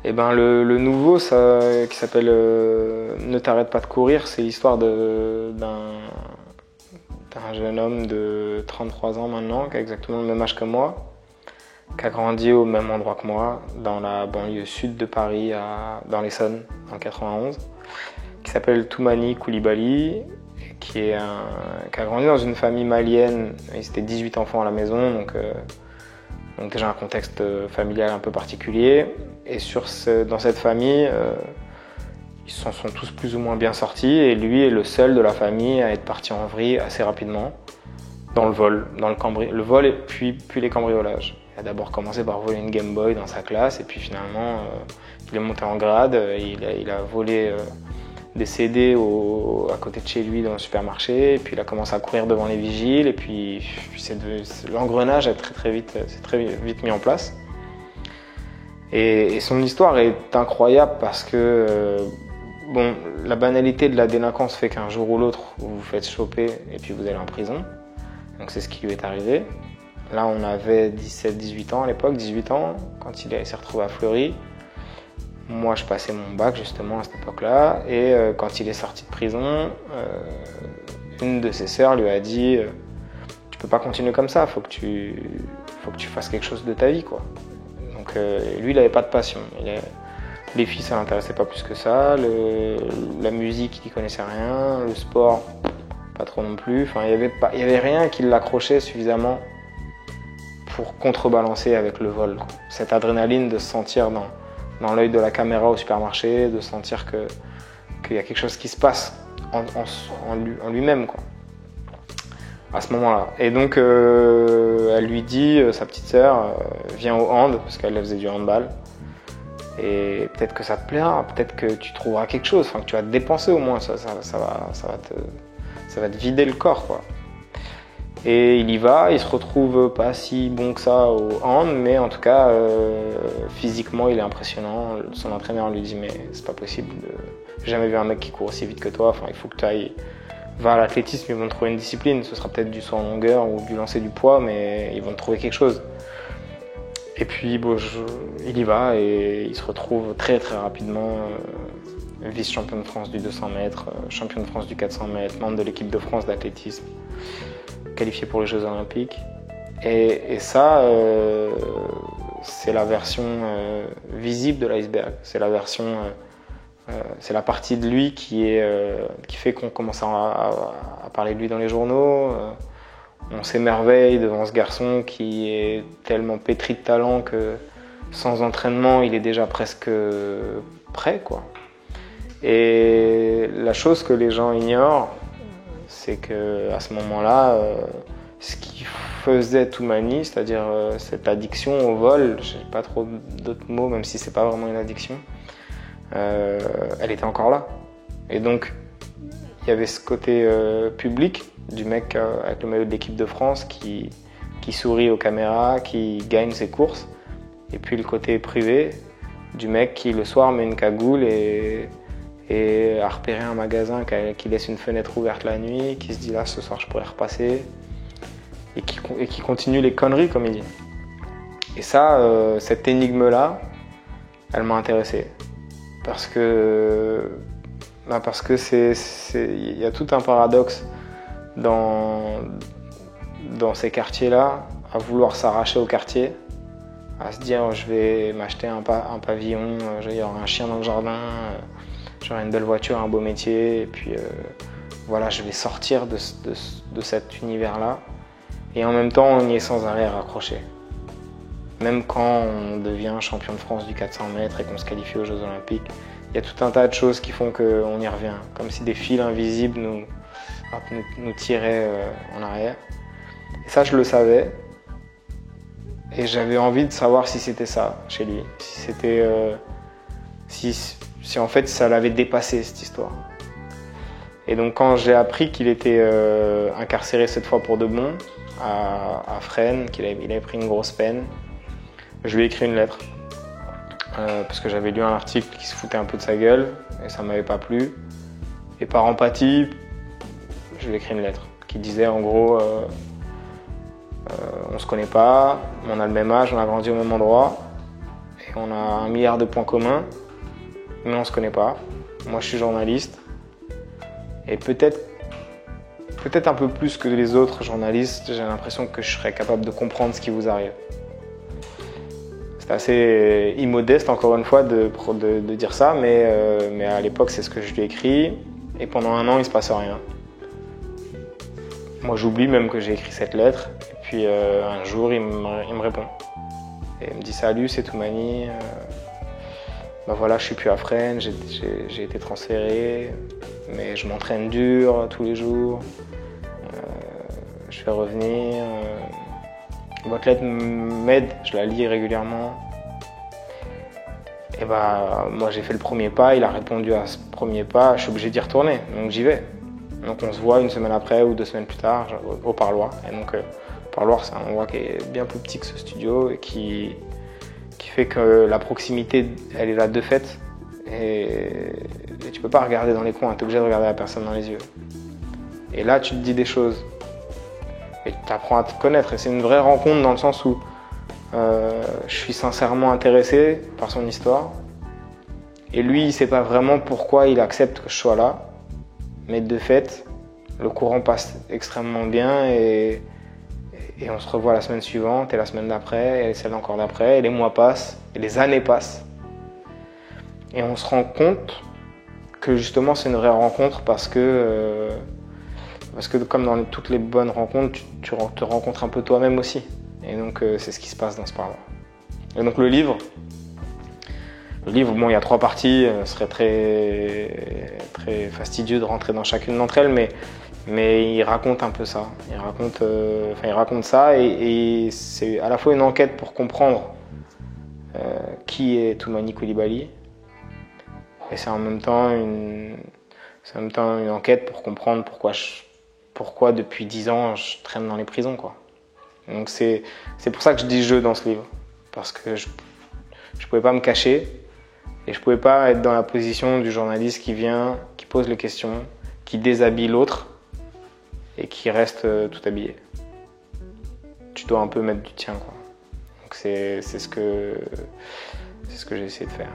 Et ben le nouveau, ça, qui s'appelle Ne t'arrête pas de courir, c'est l'histoire d'un jeune homme de 33 ans maintenant, qui a exactement le même âge que moi, qui a grandi au même endroit que moi, dans la banlieue sud de Paris, dans l'Essonne, dans le 91, qui s'appelle Toumani Koulibaly, qui a grandi dans une famille malienne. Ils étaient 18 enfants à la maison, donc déjà un contexte familial un peu particulier. Et dans cette famille, ils s'en sont tous plus ou moins bien sortis, et lui est le seul de la famille à être parti en vrille assez rapidement dans le vol, le vol et puis les cambriolages. Il a d'abord commencé par voler une Game Boy dans sa classe, et puis finalement il est monté en grade, il a volé des CD à côté de chez lui dans le supermarché, et puis il a commencé à courir devant les vigiles, et puis l'engrenage s'est très vite mis en place. Et son histoire est incroyable parce que bon, la banalité de la délinquance fait qu'un jour ou l'autre, vous vous faites choper et puis vous allez en prison. Donc c'est ce qui lui est arrivé. Là, on avait 17-18 ans à l'époque, 18 ans, quand il s'est retrouvé à Fleury. Moi, je passais mon bac justement à cette époque-là. Et quand il est sorti de prison, une de ses sœurs lui a dit « Tu peux pas continuer comme ça, faut que tu fasses quelque chose de ta vie, quoi. » Donc lui, il n'avait pas de passion. Les filles, ça l'intéressait pas plus que ça. La musique, il n'y connaissait rien. Le sport, pas trop non plus. Enfin, il y avait rien qui l'accrochait suffisamment pour contrebalancer avec le vol, quoi. Cette adrénaline de se sentir dans l'œil de la caméra au supermarché, de sentir qu'il y a quelque chose qui se passe en lui-même, quoi, à ce moment-là. Et donc, elle lui dit, sa petite sœur, viens au hand, parce qu'elle faisait du handball. Et peut-être que ça te plaira, peut-être que tu trouveras quelque chose, enfin que tu vas te dépenser au moins, ça va te vider le corps, quoi. Et il y va, il se retrouve pas si bon que ça au hand, mais en tout cas physiquement il est impressionnant. Son entraîneur lui dit mais c'est pas possible, j'ai jamais vu un mec qui court aussi vite que toi, enfin il faut que tu ailles vers l'athlétisme, ils vont te trouver une discipline, ce sera peut-être du saut en longueur ou du lancer du poids, mais ils vont te trouver quelque chose. Et puis bon, il y va et il se retrouve très très rapidement vice-champion de France du 200 mètres, champion de France du 400 mètres, membre de l'équipe de France d'athlétisme, qualifié pour les Jeux Olympiques. Et ça, c'est la version visible de l'iceberg. C'est la version, c'est la partie de lui qui fait qu'on commence à parler de lui dans les journaux. On s'émerveille devant ce garçon qui est tellement pétri de talent que sans entraînement, il est déjà presque prêt, quoi. Et la chose que les gens ignorent, c'est qu'à ce moment-là, ce qui faisait Toumani, c'est-à-dire cette addiction au vol, je n'ai pas trop d'autres mots, même si c'est pas vraiment une addiction, elle était encore là. Et donc, il y avait ce côté public du mec avec le maillot de l'équipe de France qui sourit aux caméras, qui gagne ses courses, et puis le côté privé du mec qui le soir met une cagoule et a repéré un magasin qui laisse une fenêtre ouverte la nuit, qui se dit là ce soir je pourrais repasser, et qui continue les conneries comme il dit. Et ça, cette énigme-là, elle m'a intéressé parce que il y a tout un paradoxe dans ces quartiers-là, à vouloir s'arracher au quartier, à se dire je vais m'acheter un pavillon, il y aura un chien dans le jardin, j'aurai une belle voiture, un beau métier, et puis voilà, je vais sortir de cet univers-là. Et en même temps, on y est sans arrêt raccroché. Même quand on devient champion de France du 400 mètres et qu'on se qualifie aux Jeux Olympiques, il y a tout un tas de choses qui font qu'on y revient, comme si des fils invisibles nous tiraient en arrière. Et ça, je le savais. Et j'avais envie de savoir si c'était ça chez lui, si c'était, si en fait ça l'avait dépassé cette histoire. Et donc quand j'ai appris qu'il était incarcéré cette fois pour de bon à Fresnes, il avait pris une grosse peine, je lui ai écrit une lettre parce que j'avais lu un article qui se foutait un peu de sa gueule et ça m'avait pas plu. Et par empathie, je lui ai écrit une lettre qui disait en gros on se connaît pas, on a le même âge, on a grandi au même endroit et qu'on a 1 milliard de points communs, mais on se connaît pas. Moi, je suis journaliste. Et peut-être un peu plus que les autres journalistes, j'ai l'impression que je serais capable de comprendre ce qui vous arrive. C'est assez immodeste, encore une fois, de dire ça, mais à l'époque, c'est ce que je lui ai écrit. Et pendant 1 an, il se passe rien. Moi, j'oublie même que j'ai écrit cette lettre. Et puis, un jour, il me répond. Et il me dit « Salut, c'est Toumani. Ben voilà, je suis plus à Fresnes, j'ai été transféré, mais je m'entraîne dur tous les jours. Je vais revenir. Votre lettre m'aide, je la lis régulièrement. » Et bah, moi j'ai fait le premier pas, il a répondu à ce premier pas, je suis obligé d'y retourner, donc j'y vais. Donc on se voit 1 semaine après ou 2 semaines plus tard au Parloir. Et donc le Parloir, c'est un endroit qui est bien plus petit que ce studio et qui fait que la proximité, elle est là de fait. Et tu peux pas regarder dans les coins, tu es obligé de regarder la personne dans les yeux. Et là, tu te dis des choses. Et tu apprends à te connaître. Et c'est une vraie rencontre dans le sens où je suis sincèrement intéressé par son histoire. Et lui, il sait pas vraiment pourquoi il accepte que je sois là. Mais de fait, le courant passe extrêmement bien et on se revoit la semaine suivante et la semaine d'après et celle encore d'après. Et les mois passent et les années passent. Et on se rend compte que justement c'est une vraie rencontre parce que comme dans toutes les bonnes rencontres, tu te rencontres un peu toi-même aussi. Et donc c'est ce qui se passe dans ce Parloir. Et donc le livre, bon, il y a 3 parties, ce serait très fastidieux de rentrer dans chacune d'entre elles, mais il raconte un peu ça. Il raconte ça et c'est à la fois une enquête pour comprendre qui est Toumani Coulibaly, et c'est en même temps une enquête pour comprendre pourquoi depuis 10 ans je traîne dans les prisons, quoi. Donc c'est pour ça que je dis je dans ce livre, parce que je pouvais pas me cacher et je pouvais pas être dans la position du journaliste qui vient, qui pose les questions, qui déshabille l'autre et qui reste tout habillé. Tu dois un peu mettre du tien, quoi. Donc c'est ce que j'ai essayé de faire.